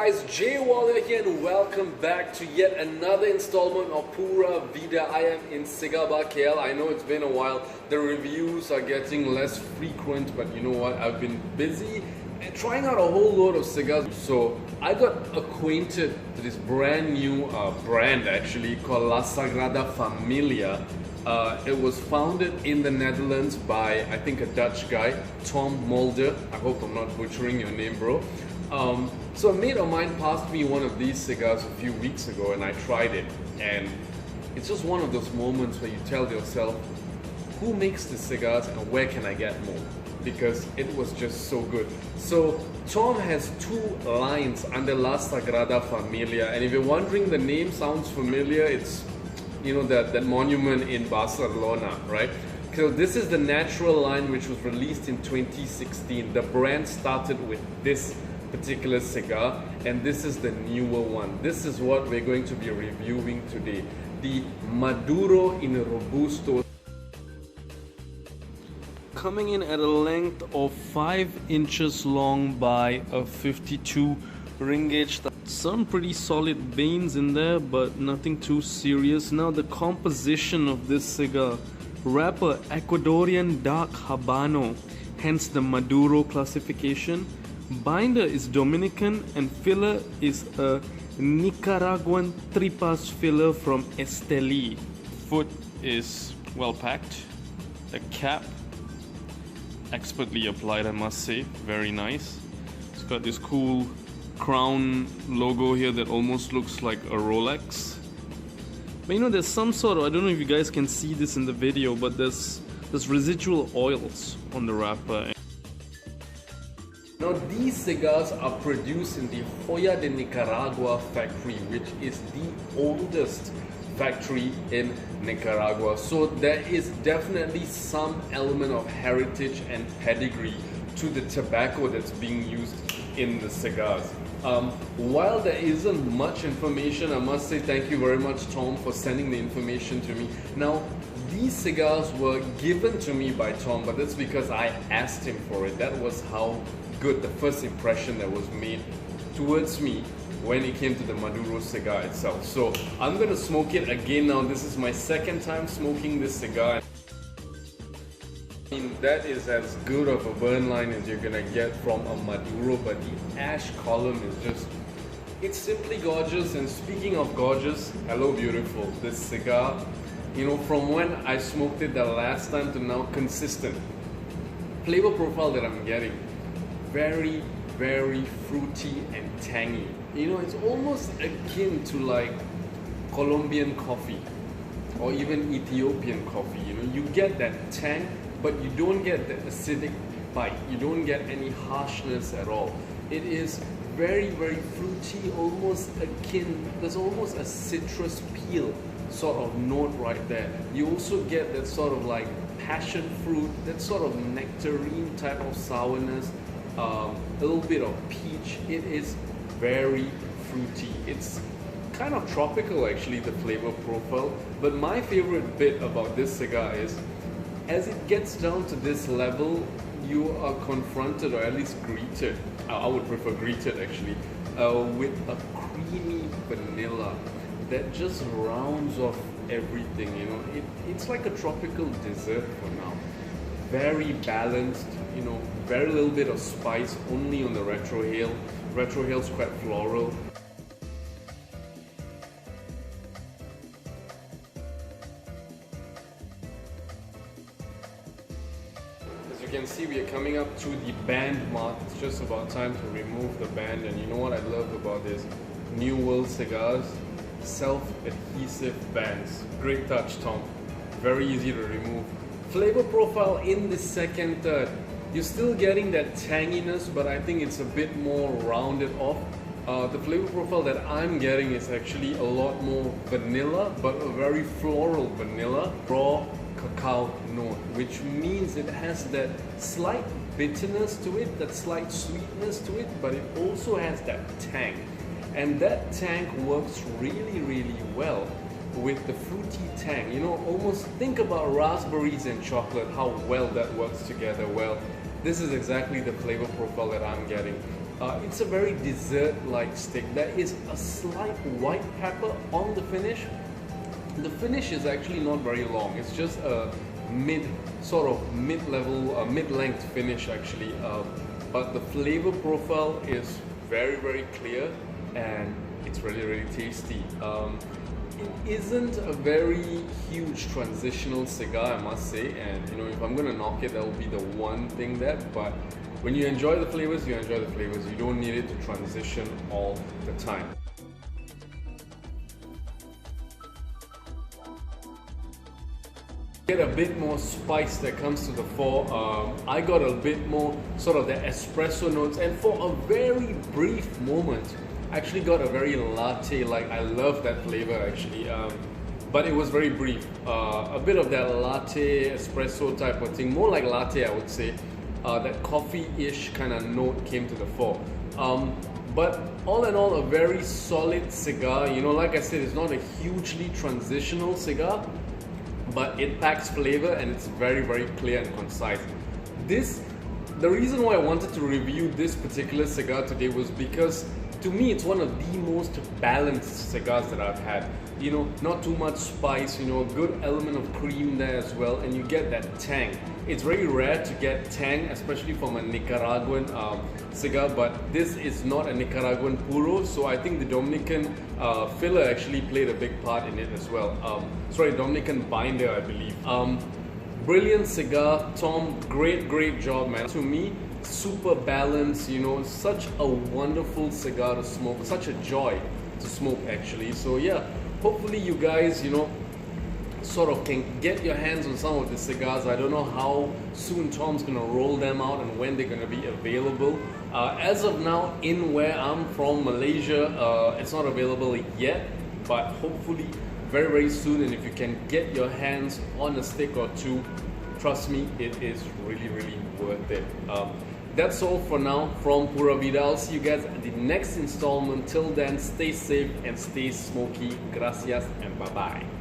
guys, Jay Walia here and welcome back to yet another installment of PURA VIDA. I am in Cigar Bar KL. I know it's been a while, the reviews are getting less frequent, but you know what, I've been busy and trying out a whole load of cigars. So I got acquainted to this brand new brand actually called La Sagrada Familia. It was founded in the Netherlands by, I think, a Dutch guy, Tom Mulder. I hope I'm not butchering your name, bro. So a mate of mine passed me one of these cigars a few weeks ago and I tried it, and it's just one of those moments where you tell yourself, who makes the cigars and where can I get more? Because it was just so good. So Tom has two lines under La Sagrada Familia, and if you're wondering, the name sounds familiar. It's, you know, that monument in Barcelona, right? So this is the natural line which was released in 2016. The brand started with this particular cigar, and this is the newer one. This is what we're going to be reviewing today, the Maduro in Robusto, coming in at a length of 5 inches long by a 52 ring gauge. Some pretty solid veins in there, but nothing too serious. Now the composition of this cigar: wrapper Ecuadorian dark Habano, hence the Maduro classification. Binder is Dominican and filler is a Nicaraguan tripas filler from Esteli. Foot is well packed. The cap, expertly applied, I must say, very nice. It's got this cool crown logo here that almost looks like a Rolex. But you know, there's some sort of, I don't know if you guys can see this in the video, but there's residual oils on the wrapper. Now these cigars are produced in the Joya de Nicaragua factory, which is the oldest factory in Nicaragua. So there is definitely some element of heritage and pedigree to the tobacco that's being used in the cigars. While there isn't much information, I must say thank you very much, Tom, for sending the information to me. Now, these cigars were given to me by Tom, but that's because I asked him for it. That was how good the first impression that was made towards me when it came to the Maduro cigar itself. So I'm going to smoke it again now. This is my second time smoking this cigar. I mean, that is as good of a burn line as you're gonna get from a Maduro, but the ash column is just, it's simply gorgeous. And speaking of gorgeous, hello beautiful, this cigar, you know, from when I smoked it the last time to now, consistent flavor profile that I'm getting, very, very fruity and tangy. You know, it's almost akin to like Colombian coffee or even Ethiopian coffee. You know, you get that tang, but you don't get the acidic bite. You don't get any harshness at all. It is very, very fruity, almost akin, there's almost a citrus peel sort of note right there. You also get that sort of like passion fruit, that sort of nectarine type of sourness, a little bit of peach. It is very fruity. It's kind of tropical actually, the flavor profile. But my favorite bit about this cigar is, as it gets down to this level, you are confronted, or at least greeted, I would prefer greeted actually, with a creamy vanilla that just rounds off everything. You know, it's like a tropical dessert for now. Very balanced, you know, very little bit of spice, only on the retrohale. Retrohale's quite floral. You can see we are coming up to the band mark. It's just about time to remove the band, and you know what I love about this New World cigars? Self-adhesive bands. Great touch, Tom. Very easy to remove. Flavor profile in the second third, you're still getting that tanginess, but I think it's a bit more rounded off. The flavor profile that I'm getting is actually a lot more vanilla, but a very floral vanilla, raw cacao note, which means it has that slight bitterness to it, that slight sweetness to it, but it also has that tang. And that tang works really, really well with the fruity tang. You know, almost think about raspberries and chocolate, how well that works together. Well, this is exactly the flavor profile that I'm getting. It's a very dessert-like stick. There is a slight white pepper on the finish. The finish is actually not very long. It's just a mid-level, mid-length finish actually. But the flavor profile is very clear, and it's really tasty. It isn't a very huge transitional cigar, I must say, and you know, if I'm gonna knock it, that will be the one thing there. But when you enjoy the flavors, you enjoy the flavors. You don't need it to transition all the time. Get a bit more spice that comes to the fore. I got a bit more sort of the espresso notes, and for a very brief moment actually got a very latte, like I love that flavor actually, but it was very brief. A bit of that latte espresso type of thing, more like latte I would say. That coffee-ish kind of note came to the fore. But all in all, a very solid cigar. You know, like I said, it's not a hugely transitional cigar, but it packs flavor and it's very clear and concise. The reason why I wanted to review this particular cigar today was because to me it's one of the most balanced cigars that I've had. You know, not too much spice, you know, a good element of cream there as well, and you get that tang. It's very rare to get tang, especially from a Nicaraguan cigar, but this is not a Nicaraguan puro, so I think the Dominican filler actually played a big part in it as well. Dominican binder, I believe. Brilliant cigar, Tom, great job, man. To me, super balanced, you know, such a wonderful cigar to smoke, such a joy to smoke actually. So yeah, hopefully you guys, you know, sort of can get your hands on some of the cigars. I don't know how soon Tom's gonna roll them out and when they're gonna be available. As of now, in where I'm from, Malaysia, it's not available yet, but hopefully very soon. And if you can get your hands on a stick or two, trust me, it is really worth it. That's all for now from Pura Vida. I'll see you guys at the next installment. Till then, stay safe and stay smoky. Gracias and bye-bye.